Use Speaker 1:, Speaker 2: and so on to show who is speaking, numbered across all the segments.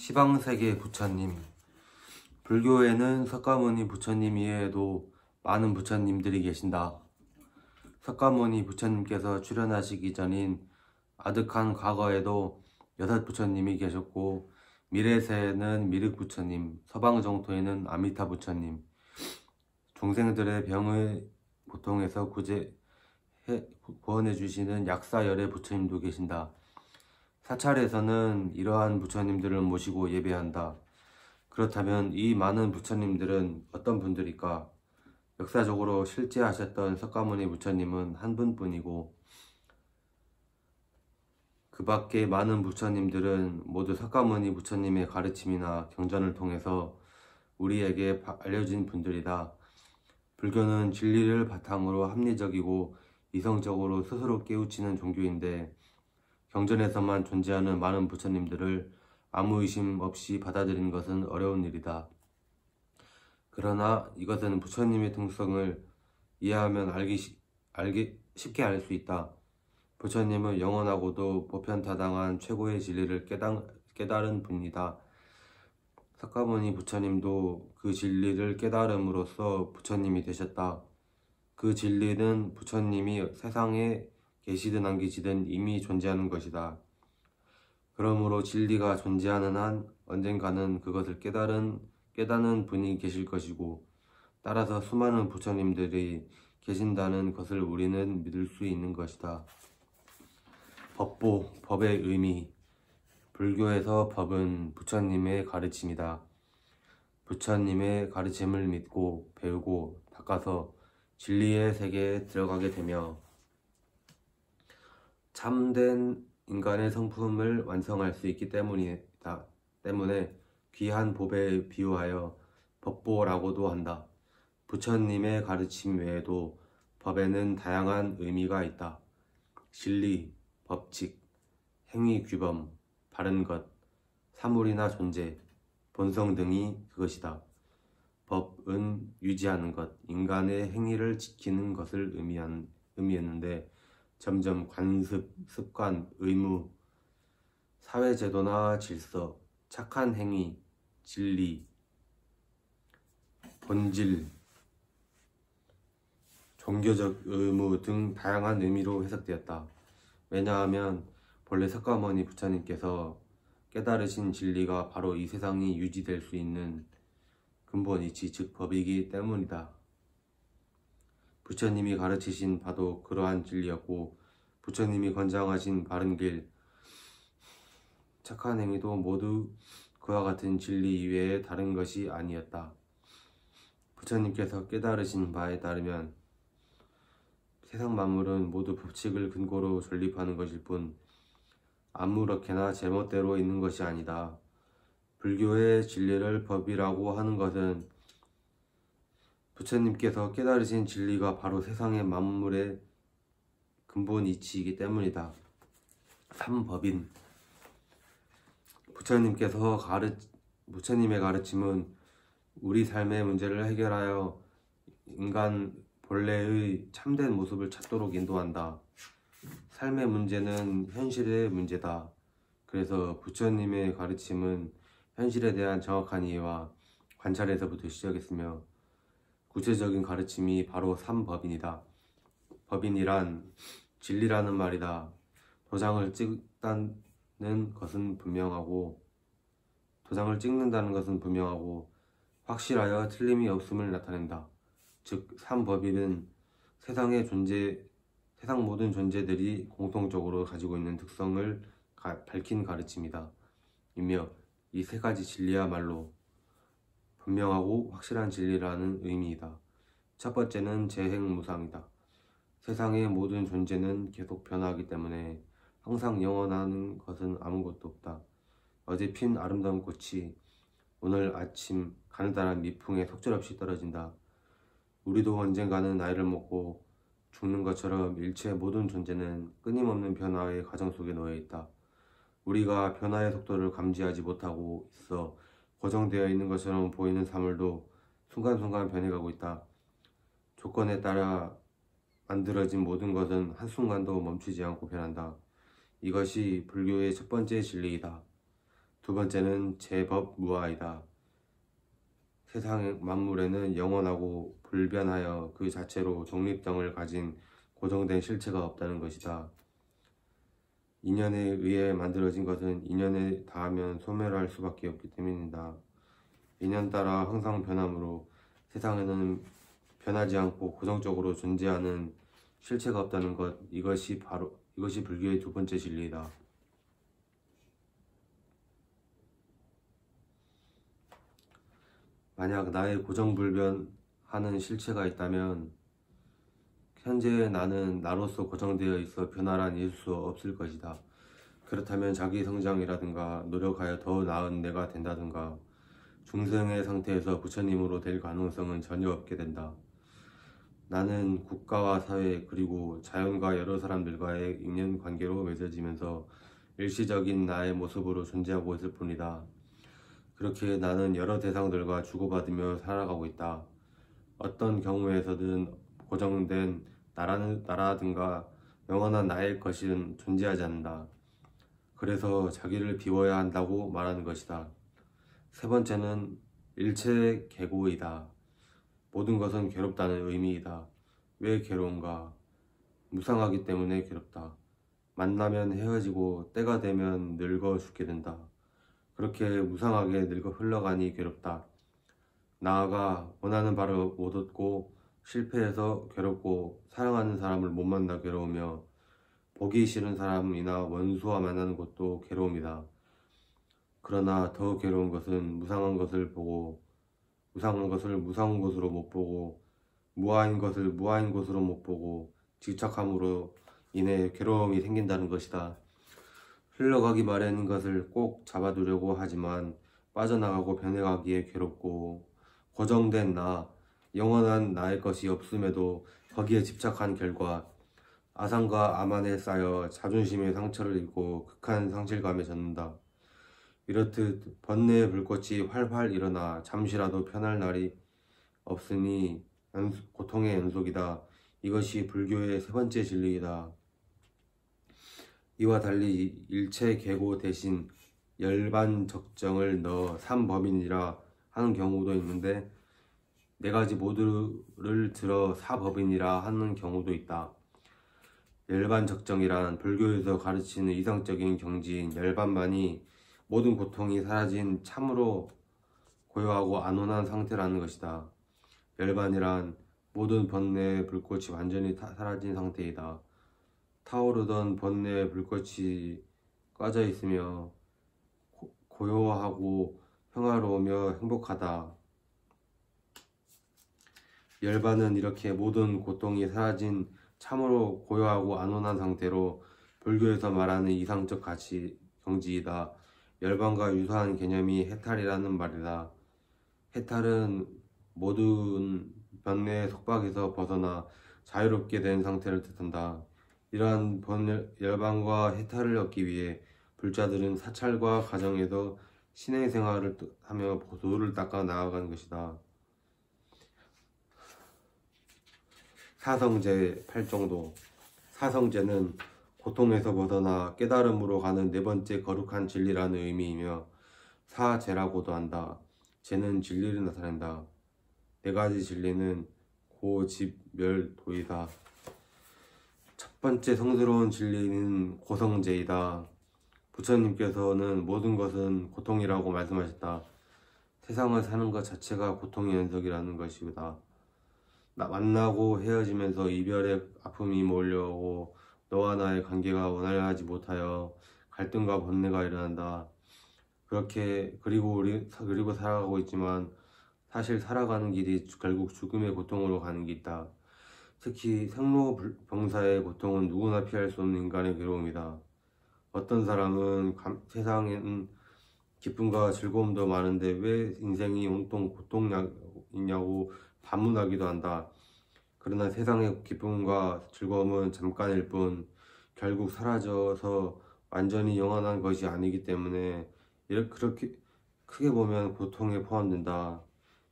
Speaker 1: 시방세계 부처님. 불교에는 석가모니 부처님 이외에도 많은 부처님들이 계신다. 석가모니 부처님께서 출현하시기 전인 아득한 과거에도 6 부처님이 계셨고, 미래세에는 미륵 부처님, 서방정토에는 아미타 부처님, 중생들의 병의 고통에서 구원해 주시는 약사열애 부처님도 계신다. 사찰에서는 이러한 부처님들을 모시고 예배한다. 그렇다면 이 많은 부처님들은 어떤 분들일까? 역사적으로 실제하셨던 석가모니 부처님은 한 분뿐이고, 그 밖에 많은 부처님들은 모두 석가모니 부처님의 가르침이나 경전을 통해서 우리에게 알려진 분들이다. 불교는 진리를 바탕으로 합리적이고 이성적으로 스스로 깨우치는 종교인데, 경전에서만 존재하는 많은 부처님들을 아무 의심 없이 받아들이는 것은 어려운 일이다. 그러나 이것은 부처님의 특성을 이해하면 쉽게 알 수 있다. 부처님은 영원하고도 보편타당한 최고의 진리를 깨달은 분이다. 석가모니 부처님도 그 진리를 깨달음으로써 부처님이 되셨다. 그 진리는 부처님이 세상에 계시든 안 계시든 이미 존재하는 것이다. 그러므로 진리가 존재하는 한 언젠가는 그것을 깨닫는 분이 계실 것이고, 따라서 수많은 부처님들이 계신다는 것을 우리는 믿을 수 있는 것이다. 법보, 법의 의미. 불교에서 법은 부처님의 가르침이다. 부처님의 가르침을 믿고 배우고 닦아서 진리의 세계에 들어가게 되며 참된 인간의 성품을 완성할 수 있기 때문에 귀한 법에 비유하여 법보라고도 한다. 부처님의 가르침 외에도 법에는 다양한 의미가 있다. 진리, 법칙, 행위 규범, 바른 것, 사물이나 존재, 본성 등이 그것이다. 법은 유지하는 것, 인간의 행위를 지키는 것을 의미했는데, 점점 관습, 습관, 의무, 사회제도나 질서, 착한 행위, 진리, 본질, 종교적 의무 등 다양한 의미로 해석되었다. 왜냐하면 본래 석가모니 부처님께서 깨달으신 진리가 바로 이 세상이 유지될 수 있는 근본 이치, 즉 법이기 때문이다. 부처님이 가르치신 바도 그러한 진리였고, 부처님이 권장하신 바른 길, 착한 행위도 모두 그와 같은 진리 이외에 다른 것이 아니었다. 부처님께서 깨달으신 바에 따르면 세상 만물은 모두 법칙을 근거로 존립하는 것일 뿐 아무렇게나 제멋대로 있는 것이 아니다. 불교의 진리를 법이라고 하는 것은 부처님께서 깨달으신 진리가 바로 세상의 만물의 근본 이치이기 때문이다. 삼법인. 부처님의 가르침은 우리 삶의 문제를 해결하여 인간 본래의 참된 모습을 찾도록 인도한다. 삶의 문제는 현실의 문제다. 그래서 부처님의 가르침은 현실에 대한 정확한 이해와 관찰에서부터 시작했으며, 구체적인 가르침이 바로 삼법인이다. 법인이란 진리라는 말이다. 도장을 찍는다는 것은 분명하고 확실하여 틀림이 없음을 나타낸다. 즉 삼법인은 세상 모든 존재들이 공통적으로 가지고 있는 특성을 밝힌 가르침이다. 이며 이 3가지 진리야말로 분명하고 확실한 진리라는 의미이다. 첫 번째는 재행무상이다. 세상의 모든 존재는 계속 변화하기 때문에 항상 영원한 것은 아무것도 없다. 어제 핀 아름다운 꽃이 오늘 아침 가느다란 미풍에 속절없이 떨어진다. 우리도 언젠가는 나이를 먹고 죽는 것처럼 일체 모든 존재는 끊임없는 변화의 과정 속에 놓여 있다. 우리가 변화의 속도를 감지하지 못하고 있어 고정되어 있는 것처럼 보이는 사물도 순간순간 변해가고 있다. 조건에 따라 만들어진 모든 것은 한순간도 멈추지 않고 변한다. 이것이 불교의 첫 번째 진리이다. 두 번째는 제법무아이다. 세상 만물에는 영원하고 불변하여 그 자체로 독립성을 가진 고정된 실체가 없다는 것이다. 인연에 의해 만들어진 것은 인연에 닿으면 소멸할 수밖에 없기 때문이다. 인연 따라 항상 변하므로 세상에는 변하지 않고 고정적으로 존재하는 실체가 없다는 것, 이것이 불교의 두 번째 진리이다. 만약 나의 고정불변하는 실체가 있다면 현재 나는 나로서 고정되어 있어 변화란 있을 수 없을 것이다. 그렇다면 자기 성장이라든가 노력하여 더 나은 내가 된다든가 중생의 상태에서 부처님으로 될 가능성은 전혀 없게 된다. 나는 국가와 사회 그리고 자연과 여러 사람들과의 인연관계로 맺어지면서 일시적인 나의 모습으로 존재하고 있을 뿐이다. 그렇게 나는 여러 대상들과 주고받으며 살아가고 있다. 어떤 경우에서든 고정된 나라든가 영원한 나의 것은 존재하지 않는다. 그래서 자기를 비워야 한다고 말하는 것이다. 세 번째는 일체계고이다. 모든 것은 괴롭다는 의미이다. 왜 괴로운가? 무상하기 때문에 괴롭다. 만나면 헤어지고 때가 되면 늙어 죽게 된다. 그렇게 무상하게 늙어 흘러가니 괴롭다. 나아가 원하는 바를 못 얻고 실패해서 괴롭고 사랑하는 사람을 못 만나 괴로우며 보기 싫은 사람이나 원수와 만나는 것도 괴로움이다. 그러나 더 괴로운 것은 무상한 것을 무상한 것으로 못 보고 무아인 것을 무아인 것으로 못 보고 집착함으로 인해 괴로움이 생긴다는 것이다. 흘러가기 마련인 것을 꼭 잡아두려고 하지만 빠져나가고 변해가기에 괴롭고 고정된 나, 영원한 나의 것이 없음에도 거기에 집착한 결과 아상과 암안에 쌓여 자존심의 상처를 입고 극한 상실감에 젖는다. 이렇듯 번뇌의 불꽃이 활활 일어나 잠시라도 편할 날이 없으니 고통의 연속이다. 이것이 불교의 세 번째 진리이다. 이와 달리 일체계고 대신 열반적정을 넣어 삼법인이라 하는 경우도 있는데 네 가지 모두를 들어 사법인이라 하는 경우도 있다. 열반적정이란 불교에서 가르치는 이상적인 경지인 열반만이 모든 고통이 사라진 참으로 고요하고 안온한 상태라는 것이다. 열반이란 모든 번뇌의 불꽃이 완전히 사라진 상태이다. 타오르던 번뇌의 불꽃이 꺼져 있으며 고요하고 평화로우며 행복하다. 열반은 이렇게 모든 고통이 사라진 참으로 고요하고 안온한 상태로 불교에서 말하는 이상적 가치 경지이다. 열반과 유사한 개념이 해탈이라는 말이다. 해탈은 모든 번뇌의 속박에서 벗어나 자유롭게 된 상태를 뜻한다. 이러한 열반과 해탈을 얻기 위해 불자들은 사찰과 가정에서 신행생활을 하며 도를 닦아 나아가는 것이다. 사성제 8정도. 사성제는 고통에서 벗어나 깨달음으로 가는 네 번째 거룩한 진리라는 의미이며 사제라고도 한다. 제는 진리를 나타낸다. 네 가지 진리는 고집멸도이다. 첫 번째 성스러운 진리는 고성제이다. 부처님께서는 모든 것은 고통이라고 말씀하셨다. 세상을 사는 것 자체가 고통의 연속이라는 것이다. 만나고 헤어지면서 이별의 아픔이 몰려오고 너와 나의 관계가 원활하지 못하여 갈등과 번뇌가 일어난다. 그리고 살아가고 있지만 사실 살아가는 길이 결국 죽음의 고통으로 가는 게 있다. 특히 생로병사의 고통은 누구나 피할 수 없는 인간의 괴로움이다. 어떤 사람은 세상에는 기쁨과 즐거움도 많은데 왜 인생이 온통 고통이냐고 반문하기도 한다. 그러나 세상의 기쁨과 즐거움은 잠깐일 뿐 결국 사라져서 완전히 영원한 것이 아니기 때문에 그렇게 크게 보면 고통에 포함된다.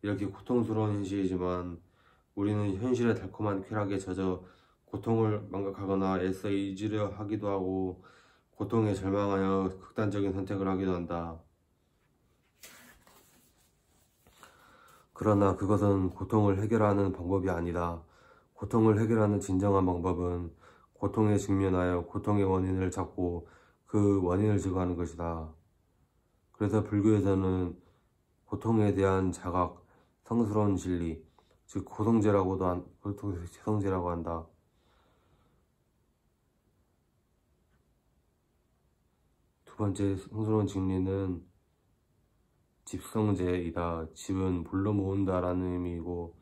Speaker 1: 이렇게 고통스러운 현실이지만 우리는 현실의 달콤한 쾌락에 젖어 고통을 망각하거나 애써 잊으려 하기도 하고 고통에 절망하여 극단적인 선택을 하기도 한다. 그러나 그것은 고통을 해결하는 방법이 아니다. 고통을 해결하는 진정한 방법은 고통에 직면하여 고통의 원인을 찾고 그 원인을 제거하는 것이다. 그래서 불교에서는 고통에 대한 자각, 성스러운 진리, 즉 고통제라고 한다. 두 번째 성스러운 진리는 집성제이다. 집은 불러 모은다라는 의미이고,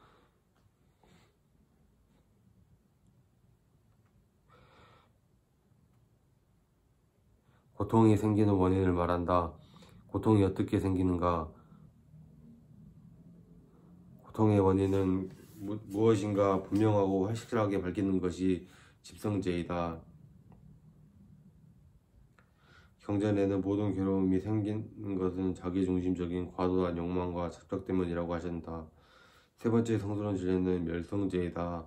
Speaker 1: 고통이 생기는 원인을 말한다. 고통이 어떻게 생기는가? 고통의 원인은 무엇인가 분명하고 확실하게 밝히는 것이 집성제이다. 경전에는 모든 괴로움이 생기는 것은 자기중심적인 과도한 욕망과 chấp着 때문이라고 하신다. 세 번째 성스러운 진리는 멸성제이다.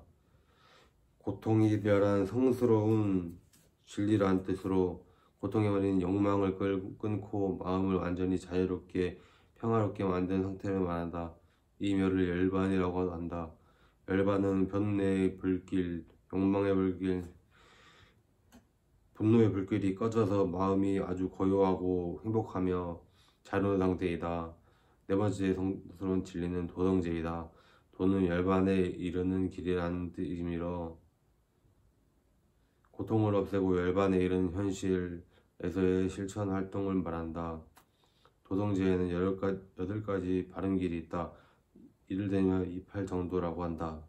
Speaker 1: 고통이 멸한 성스러운 진리라는 뜻으로 고통의 원인 욕망을 끊고 마음을 완전히 자유롭게 평화롭게 만든 상태를 말한다. 이 멸을 열반이라고 한다. 열반은 번뇌의 불길, 욕망의 불길, 분노의 불길이 꺼져서 마음이 아주 고요하고 행복하며 자유로운 상태이다. 네 번째 성스러운 진리는 도성제이다. 도는 열반에 이르는 길이라는 의미로 고통을 없애고 열반에 이르는 현실에서의 실천 활동을 말한다. 도성제에는 8가지 바른 길이 있다. 이를 대며 이팔 정도라고 한다.